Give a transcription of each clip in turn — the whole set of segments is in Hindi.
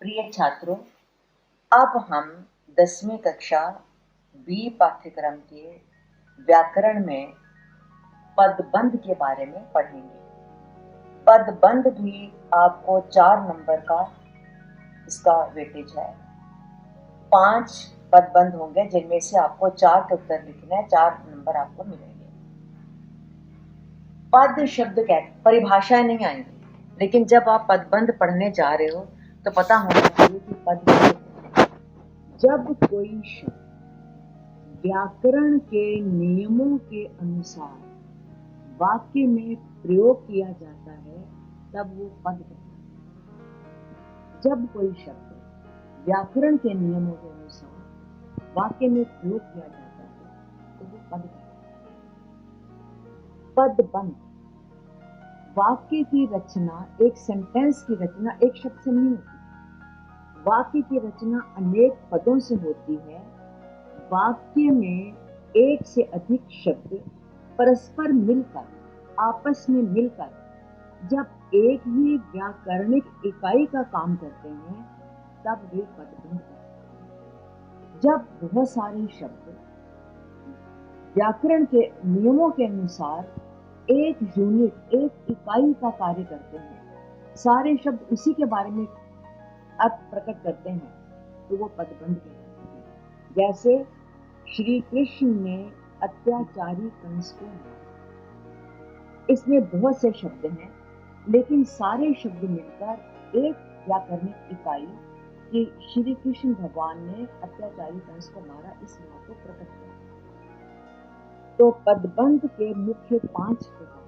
प्रिय छात्रों, अब हम 10वीं कक्षा बी पाठ्यक्रम के व्याकरण में पदबंध के बारे में पढ़ेंगे। पदबंध भी आपको 4 नंबर का इसका वेटेज है। 5 पदबंध होंगे जिनमें से आपको 4 के उत्तर लिखने हैं, 4 नंबर आपको मिलेंगे। पद शब्द कहते परिभाषाएं नहीं आएंगी, लेकिन जब आप पदबंध पढ़ने जा रहे हो तो पता होना चाहिए कि पद जब कोई शब्द व्याकरण के नियमों के अनुसार वाक्य में प्रयोग किया जाता है तब वो पद कहलाता है। जब कोई शब्द व्याकरण के नियमों के अनुसार वाक्य में प्रयोग किया जाता है तो वो पद कहलाता है। पदबंध वाक्य की रचना, एक सेंटेंस की रचना एक शब्द से नहीं होती। वाक्य की रचना अनेक पदों से होती है। वाक्य में एक से अधिक शब्द परस्पर मिलकर, आपस में मिलकर जब एक ही व्याकरणिक इकाई का काम करते हैं तब वे पदबंध कहलाते हैं। जब बहुत सारे शब्द व्याकरण के नियमों के अनुसार एक यूनिट, एक इकाई का कार्य करते हैं, सारे शब्द उसी के बारे में अर्थ प्रकट करते हैं तो वो पदबंध कहलाते हैं। जैसे श्री कृष्ण ने अत्याचारी कंस को मारा। इसमें बहुत से शब्द हैं, लेकिन सारे शब्द मिलकर एक व्याकरणिक इकाई कि श्री कृष्ण भगवान ने अत्याचारी कंस को मारा, इस बात को प्रकट किया। तो पदबंध के मुख्य 5 प्रकार।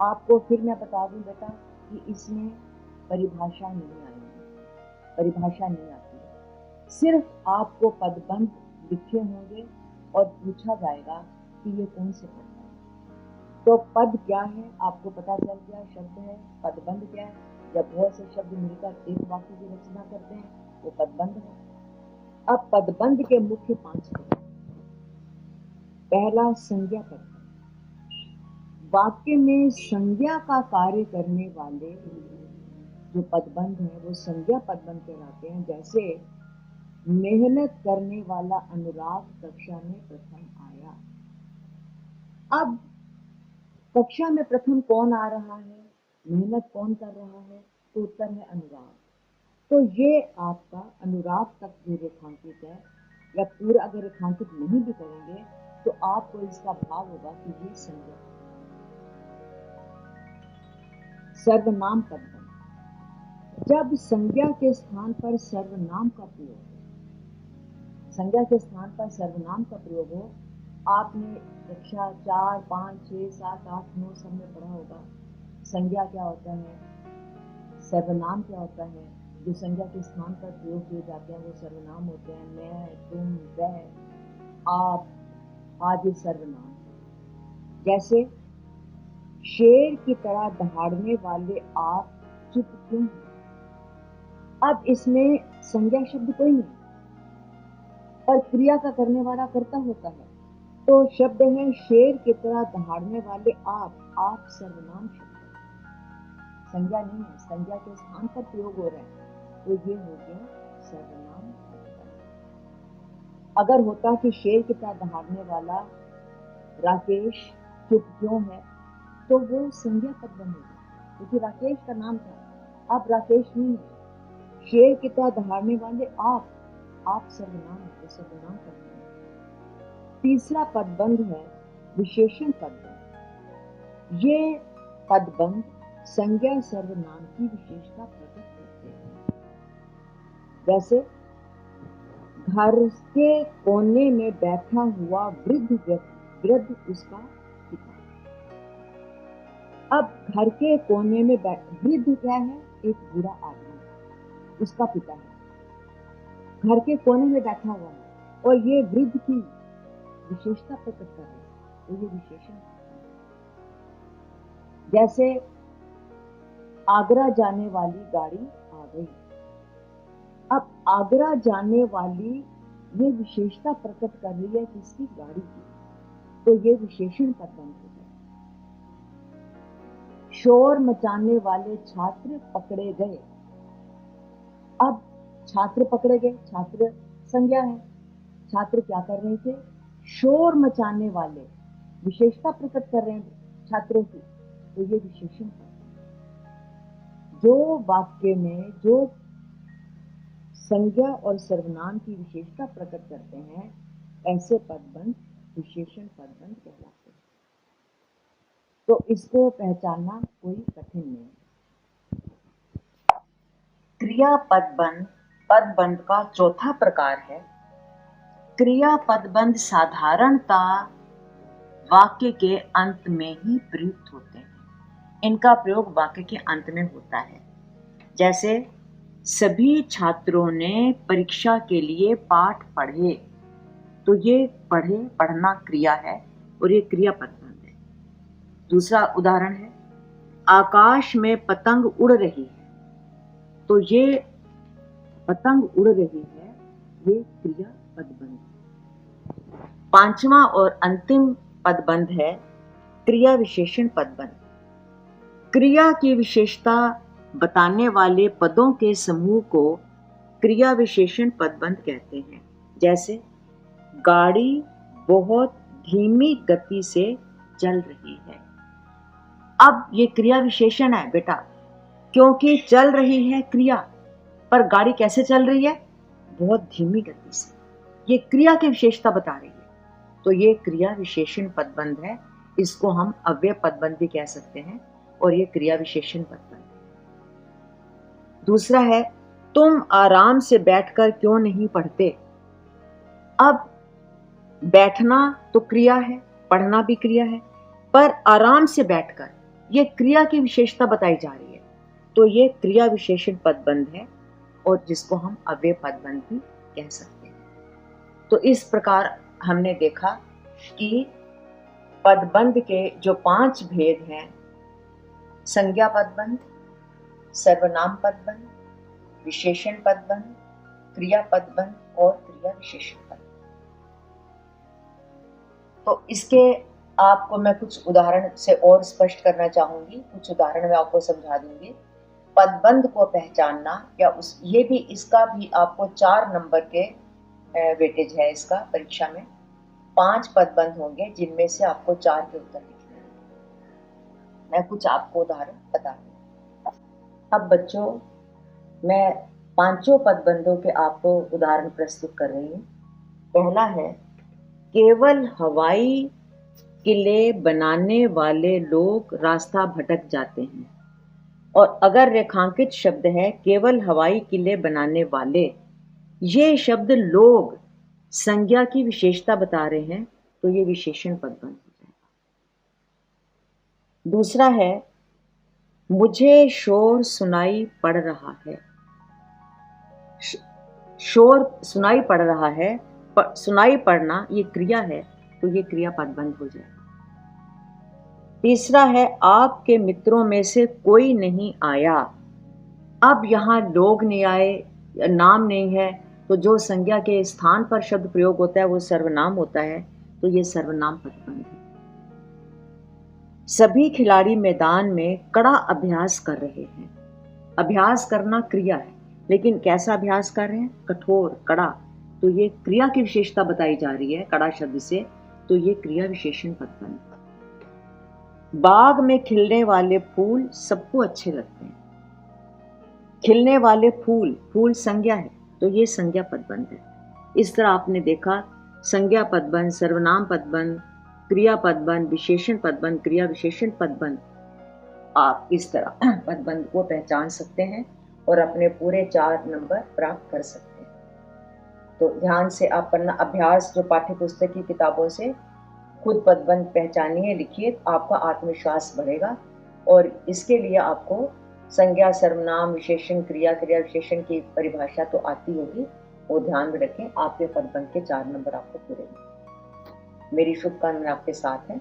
आपको फिर मैं बता दूं बेटा कि इसमें परिभाषा नहीं आएगी, परिभाषा नहीं आती है। सिर्फ आपको पदबंध लिखे होंगे और पूछा जाएगा कि ये कौन से पद हैं। तो पद क्या है आपको पता चल गया, शब्द है। पदबंध क्या है? जब बहुत से शब्द मिलकर एक वाक्य की रचना करते हैं वो पदबंध है। अब पदबंध के मुख्य 5 प्रकार। पहला, संज्ञा पदबंध। वाक्य में संज्ञा का कार्य करने वाले जो पदबंध है वो संज्ञा पदबंध कहलाते हैं। जैसे मेहनत करने वाला अनुराग कक्षा में प्रथम आया। अब कक्षा में प्रथम कौन आ रहा है, मेहनत कौन कर रहा है, तो उत्तर है अनुराग। तो ये आपका अनुराग तक जो रेखांकित है, या पूरा अगर रेखांकित नहीं भी करेंगे तो आपको इसका भाव होगा कि ये संज्ञा। सर्वनाम पदबंध। जब संज्ञा के स्थान पर सर्वनाम का प्रयोग, संज्ञा के स्थान पर सर्वनाम का प्रयोग हो। आपने कक्षा 4, 5, 6, 7, 8, 9 सब में पढ़ा होगा संज्ञा क्या होता है, सर्वनाम क्या होता है। जो संज्ञा के स्थान पर प्रयोग किए जाते हैं वो सर्वनाम होते हैं। मैं, तुम, वह, आप आदि सर्वनाम। जैसे शेर की तरह दहाड़ने वाले आप चुप क्यों हैं। अब इसमें संज्ञा शब्द कोई नहीं और क्रिया का करने वाला कर्ता होता है। तो शब्द है शेर की तरह दहाड़ने वाले आप सर्वनाम शब्द है, संज्ञा नहीं है, संज्ञा के स्थान पर प्रयोग हो रहा है तो ये हो गया सर्वनाम। अगर होता कि शेर की तरह दहाड़ने वाला राकेश चुप क्यों है तो वो संज्ञा पदबंध होगा, क्योंकि राकेश का नाम था। अब राकेश नहीं है, शेर की तरह दहाड़ने वाले आप सर्वनाम है तो सर्वनाम पदबंध। तीसरा पदबंध है विशेषण पदबंध। ये पदबंध संज्ञा सर्वनाम की विशेषता प्रकट करते हैं। जैसे घर के कोने में बैठा हुआ वृद्ध उसका पिता। अब घर के कोने में वृद्ध क्या है, एक बूढ़ा आदमी, उसका पिता है, घर के कोने में बैठा हुआ है और ये वृद्ध की विशेषता प्रकट कर रहे हैं तो ये विशेषण। जैसे आगरा जाने वाली गाड़ी आ गई। अब आगरा जाने वाली ये विशेषता प्रकट कर रही है किसकी, गाड़ी की, तो ये विशेषण पदबंध हो गया। शोर मचाने वाले छात्र पकड़े गए। अब छात्र पकड़े गए, छात्र संज्ञा है। छात्र क्या कर रहे थे? शोर मचाने वाले, विशेषता प्रकट कर रहे हैं छात्रों की, तो ये विशेषण है। जो वाक्य में जो संज्ञा और सर्वनाम की विशेषता प्रकट करते हैं, ऐसे पदबंध विशेषण पदबंध कहलाते हैं। तो इसको पहचानना कोई कठिन नहीं है। क्रिया पदबंध पदबंध का चौथा प्रकार है। क्रिया पदबंध साधारणता वाक्य के अंत में ही प्रयुक्त होते हैं। इनका प्रयोग वाक्य के अंत में होता है। जैसे सभी छात्रों ने परीक्षा के लिए पाठ पढ़े, तो ये पढ़े पढ़ना क्रिया है और ये क्रिया पदबंध है। दूसरा उदाहरण है, आकाश में पतंग उड़ रही है, तो ये पतंग उड़ रही है, ये क्रिया पदबंध। पांचवा और अंतिम पदबंध है क्रिया विशेषण पदबंध। क्रिया की विशेषता बताने वाले पदों के समूह को क्रिया विशेषण पदबंध कहते हैं। जैसे गाड़ी बहुत धीमी गति से चल रही है। अब ये क्रिया विशेषण है बेटा, क्योंकि चल रही है क्रिया, पर गाड़ी कैसे चल रही है? बहुत धीमी गति से। ये क्रिया की विशेषता बता रही है, तो ये क्रिया विशेषण पदबंध है। इसको हम अव्यय पदबंध भी कह सकते हैं और ये क्रिया विशेषण पदबंध है। दूसरा है, तुम आराम से बैठकर क्यों नहीं पढ़ते? अब बैठना तो क्रिया है, पढ़ना भी क्रिया है, पर आराम से बैठकर ये क्रिया की विशेषता बताई जा रही है, तो ये क्रिया विशेषण पदबंध है और जिसको हम अव्यय पदबंध भी कह सकते हैं। तो इस प्रकार हमने देखा कि पदबंध के जो 5 भेद हैं, संज्ञा पदबंध, सर्वनाम पदबंध, विशेषण पदबंध, क्रिया पदबंध और क्रिया विशेषण पदबंध। तो इसके आपको मैं कुछ उदाहरण से और स्पष्ट करना चाहूंगी, कुछ उदाहरण मैं आपको समझा दूंगी। पदबंध को पहचानना या ये भी, इसका भी आपको 4 नंबर के वेटेज है। इसका परीक्षा में 5 पदबंध होंगे, जिनमें से आपको 4 के उत्तर लिखने हैं। मैं कुछ आपको उदाहरण बता दूं। अब बच्चों, मैं 5 पदबंधों के आपको उदाहरण प्रस्तुत कर रही हूँ। पहला है, केवल हवाई किले बनाने वाले लोग रास्ता भटक जाते हैं। और अगर रेखांकित शब्द है केवल हवाई किले बनाने वाले, ये शब्द लोग संज्ञा की विशेषता बता रहे हैं, तो ये विशेषण पदबंध हो जाएगा। दूसरा है, मुझे शोर सुनाई पड़ रहा है। शोर सुनाई पड़ रहा है, सुनाई पड़ना ये क्रिया है, तो ये क्रिया पदबंध हो जाएगा। तीसरा है, आपके मित्रों में से कोई नहीं आया। अब यहाँ लोग नहीं आए, नाम नहीं है, तो जो संज्ञा के स्थान पर शब्द प्रयोग होता है वो सर्वनाम होता है, तो ये सर्वनाम पदबंध है। सभी खिलाड़ी मैदान में कड़ा अभ्यास कर रहे हैं। अभ्यास करना क्रिया है, लेकिन कैसा अभ्यास कर रहे हैं? कठोर, कड़ा, तो ये क्रिया की विशेषता बताई जा रही है कड़ा शब्द से, तो ये क्रिया विशेषण पदबंध। बाग में खिलने वाले फूल सबको अच्छे लगते हैं। खिलने वाले फूल, फूल संज्ञा है, तो ये संज्ञा पदबंध है। इस तरह आपने देखा संज्ञा पदबंध, सर्वनाम पदबंध, क्रिया पदबंध, विशेषण पदबंध, क्रिया विशेषण पदबंध। आप इस तरह पदबंध को पहचान सकते हैं और अपने पूरे 4 नंबर प्राप्त कर सकते हैं। तो ध्यान से आप पढ़ना, अभ्यास जो पाठ्य पुस्तक की किताबों से खुद पदबंध पहचानिए, लिखिए, आपका आत्मविश्वास बढ़ेगा। और इसके लिए आपको संज्ञा, सर्वनाम, विशेषण, क्रिया, क्रिया विशेषण की परिभाषा तो आती होगी, वो ध्यान में रखें। आपके पदबंध के 4 नंबर आपको पूरे होंगे। मेरी शुभकामनाएं आपके साथ हैं।